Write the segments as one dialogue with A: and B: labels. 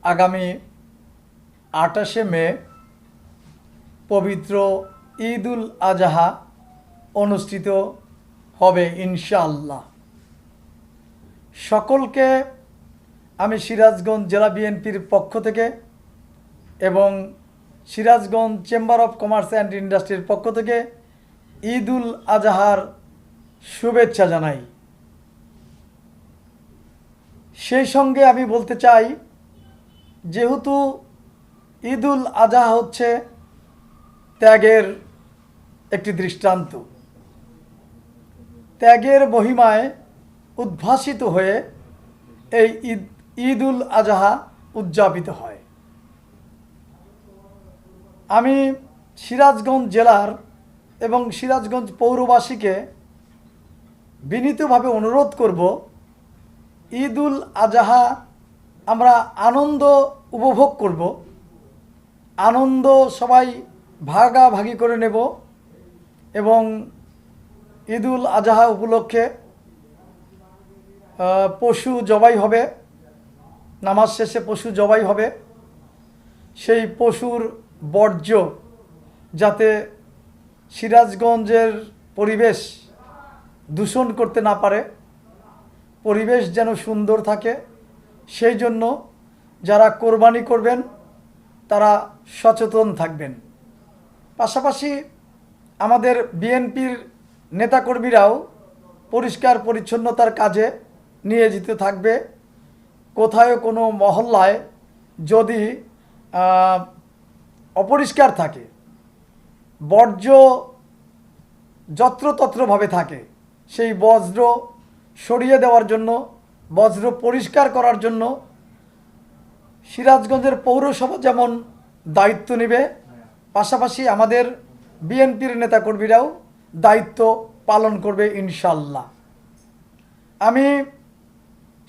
A: আগামী 28শে মে পবিত্র ঈদ উল আজহা অনুষ্ঠিত হবে ইনশাআল্লাহ। সকলকে আমি সিরাজগঞ্জ জেলা বিএনপির পক্ষ থেকে এবং Sirajganj chamber of commerce and ইন্ডাস্ট্রির পক্ষ থেকে ঈদ উল আজহার শুভেচ্ছা জানাই। সেই সঙ্গে আমি বলতে চাই, যেহেতু ঈদ উল আজহা হচ্ছে ত্যাগের একটি দৃষ্টান্ত, ত্যাগের মহিমায় উদ্ভাসিত হয়ে এই ঈদ উল আজহা উদযাপিত হয়। আমি সিরাজগঞ্জ জেলার এবং সিরাজগঞ্জ পৌরবাসীকে বিনীতভাবে অনুরোধ করব, ঈদ উল আজহা আমরা আনন্দ উপভোগ করব, আনন্দ সবাই ভাগাভাগি করে নেব এবং ঈদ উল আজহা উপলক্ষে পশু জবাই হবে, নামাজ শেষে পশু জবাই হবে। সেই পশুর বর্জ্য যাতে সিরাজগঞ্জের পরিবেশ দূষণ করতে না পারে, পরিবেশ যেন সুন্দর থাকে, সেই জন্য যারা কোরবানি করবেন তারা সচেতন থাকবেন। পাশাপাশি আমাদের বিএনপির নেতাকর্মীরাও পরিষ্কার পরিচ্ছন্নতার কাজে নিয়োজিত থাকবে। কোথাও কোনো মহল্লায় যদি অপরিষ্কার থাকে, বর্জ্য যত্রতত্রভাবে থাকে, সেই বজ্র সরিয়ে দেওয়ার জন্য, বজ্র পরিষ্কার করার জন্য সিরাজগঞ্জের পৌরসভা যেমন দায়িত্ব নেবে, পাশাপাশি আমাদের বিএনপির নেতাকর্মীরাও দায়িত্ব পালন করবে ইনশাল্লাহ। আমি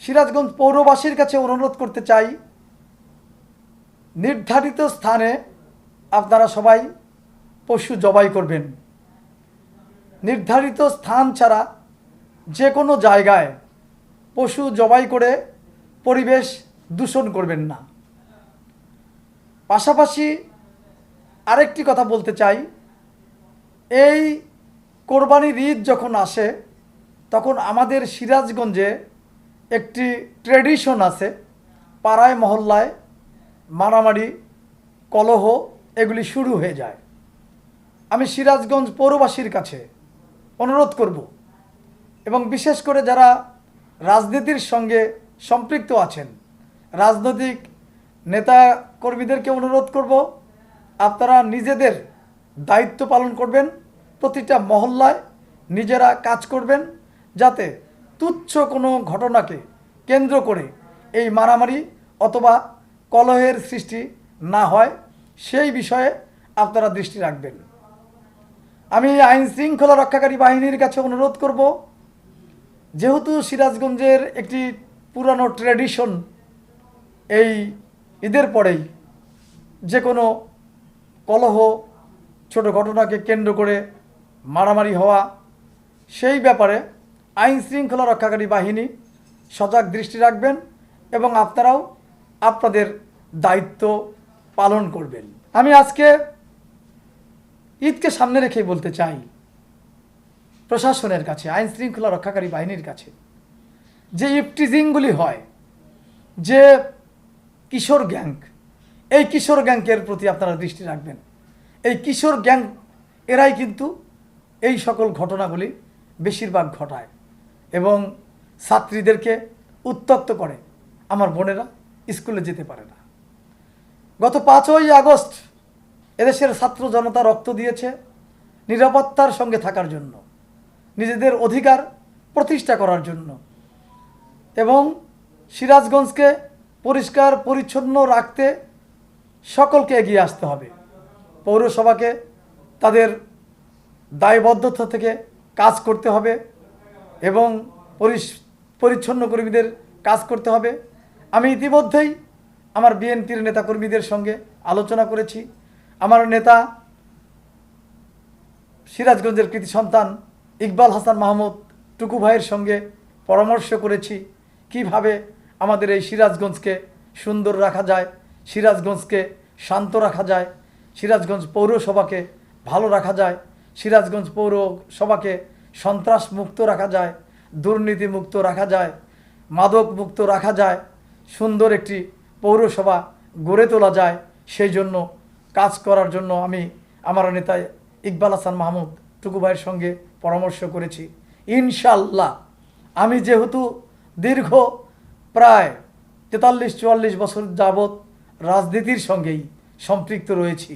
A: সিরাজগঞ্জ পৌরবাসীর কাছে অনুরোধ করতে চাই, নির্ধারিত স্থানে আপনারা সবাই পশু জবাই করবেন। নির্ধারিত স্থান ছাড়া যে কোনো জায়গায় পশু জবাই করে পরিবেশ দূষণ করবেন না। পাশাপাশি আরেকটি কথা বলতে চাই, এই কোরবানির ঈদ যখন আসে তখন আমাদের সিরাজগঞ্জে একটি ট্র্যাডিশন আছে, পাড়ায় মহল্লায় মারামারি কলহ এগুলি শুরু হয়ে যায়। আমি সিরাজগঞ্জ পৌরবাসীর কাছে অনুরোধ করব এবং বিশেষ করে যারা রাজনীতির সঙ্গে সম্পৃক্ত আছেন, রাজনৈতিক নেতা কর্মীদেরকে অনুরোধ করব, আপনারা নিজেদের দায়িত্ব পালন করবেন, প্রতিটা মহল্লায় নিজেরা কাজ করবেন, যাতে তুচ্ছ কোনো ঘটনাকে কেন্দ্র করে এই মারামারি অথবা কলহের সৃষ্টি না হয়, সেই বিষয়ে আপনারা দৃষ্টি রাখবেন। আমি আইন শৃঙ্খলা রক্ষাকারী বাহিনীর কাছে অনুরোধ করব, যেহেতু সিরাজগঞ্জের একটি পুরানো ট্র্যাডিশন, এই ঈদের পরেই যে কোনো কলহ, ছোট ঘটনাকে কেন্দ্র করে মারামারি হওয়া, সেই ব্যাপারে আইন শৃঙ্খলা রক্ষাকারী বাহিনী সজাগ দৃষ্টি রাখবেন এবং আপনারাও আপনাদের দায়িত্ব পালন করবেন। আমি আজকে ঈদকে সামনে রেখে বলতে চাই প্রশাসনের কাছে, আইন শৃঙ্খলা রক্ষাকারী বাহিনীর কাছে, যে ইফটিজিংগুলি হয়, যে কিশোর গ্যাং, এই কিশোর গ্যাংকের প্রতি আপনারা দৃষ্টি রাখবেন। এই কিশোর গ্যাং এরাই কিন্তু এই সকল ঘটনাগুলি বেশিরভাগ ঘটায় এবং ছাত্রীদেরকে উত্ত্যক্ত করে। আমার বোনেরা স্কুলে যেতে পারে না। গত 5ই আগস্ট এদেশের ছাত্র জনতা রক্ত দিয়েছে নিরাপত্তার সঙ্গে থাকার জন্য, নিজেদের অধিকার প্রতিষ্ঠা করার জন্য, এবং সিরাজগঞ্জকে পরিষ্কার পরিচ্ছন্ন রাখতে সকলকে এগিয়ে আসতে হবে। পৌরসভাকে তাদের দায়বদ্ধতা থেকে কাজ করতে হবে এবং পরিচ্ছন্ন কর্মীদের কাজ করতে হবে। আমি ইতিমধ্যেই আমার বিএনপির নেতাকর্মীদের সঙ্গে আলোচনা করেছি। আমার নেতা সিরাজগঞ্জের কৃতি সন্তান ইকবাল হাসান মাহমুদ টুকু ভাইয়ের সঙ্গে পরামর্শ করেছি কিভাবে আমাদের এই সিরাজগঞ্জকে সুন্দর রাখা যায়, সিরাজগঞ্জকে শান্ত রাখা যায়, সিরাজগঞ্জ পৌরসভাকে ভালো রাখা যায়, সিরাজগঞ্জ পৌরসভাকে সন্ত্রাস মুক্ত রাখা যায়, দুর্নীতি মুক্ত রাখা যায়, মাদক মুক্ত রাখা যায়, সুন্দর একটি পৌরসভা গড়ে তোলা যায়, সেই জন্য কাজ করার জন্য আমি আমার নেতা ইকবাল হাসান মাহমুদ টুকু ভাইয়ের সঙ্গে পরামর্শ করেছি। ইনশাল্লাহ আমি যেহেতু দীর্ঘ প্রায় 43-44 বছর যাবৎ রাজনীতির সঙ্গেই সম্পৃক্ত রয়েছি,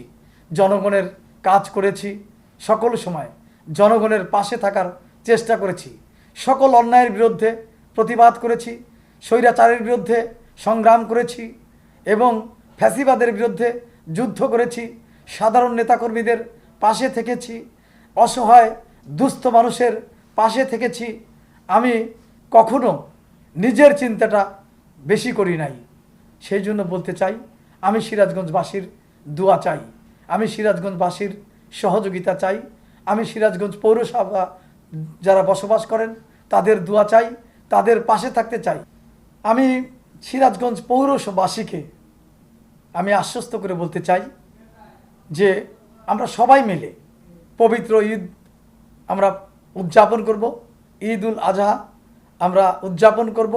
A: জনগণের কাজ করেছি, সকল সময় জনগণের পাশে থাকার চেষ্টা করেছি, সকল অন্যায়ের বিরুদ্ধে প্রতিবাদ করেছি, স্বৈরাচারের বিরুদ্ধে সংগ্রাম করেছি এবং ফ্যাসিবাদের বিরুদ্ধে যুদ্ধ করেছি, সাধারণ নেতাকর্মীদের পাশে থেকেছি, অসহায় দুস্থ মানুষের পাশে থেকেছি। আমি কখনো নিজের চিন্তাটা বেশি করি নাই। সেই জন্য বলতে চাই, আমি সিরাজগঞ্জবাসীর দোয়া চাই, আমি সিরাজগঞ্জবাসীর সহযোগিতা চাই, আমি সিরাজগঞ্জ পৌরসভা যারা বসবাস করেন তাদের দোয়া চাই, তাদের পাশে থাকতে চাই। আমি সিরাজগঞ্জ পৌরসভাবাসীকে আমি আশ্বস্ত করে বলতে চাই যে আমরা সবাই মিলে পবিত্র ঈদ আমরা উদযাপন করব, ঈদ উল আজহা আমরা উদযাপন করব,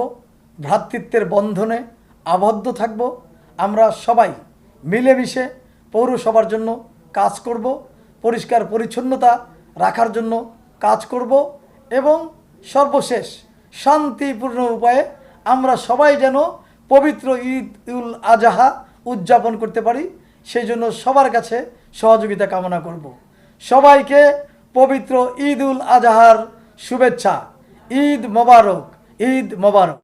A: ভ্রাতৃত্বের বন্ধনে আবদ্ধ থাকব, আমরা সবাই মিলেমিশে পৌরসভার জন্য কাজ করব, পরিষ্কার পরিচ্ছন্নতা রাখার জন্য কাজ করব এবং সর্বশেষ শান্তিপূর্ণ উপায়ে আমরা সবাই যেন পবিত্র ঈদ উল আজহা উদযাপন করতে পারি, সেই জন্য সবার কাছে সহযোগিতা কামনা করব। সবাইকে পবিত্র ঈদ উল আজহার শুভেচ্ছা। ঈদ মোবারক, ঈদ মোবারক।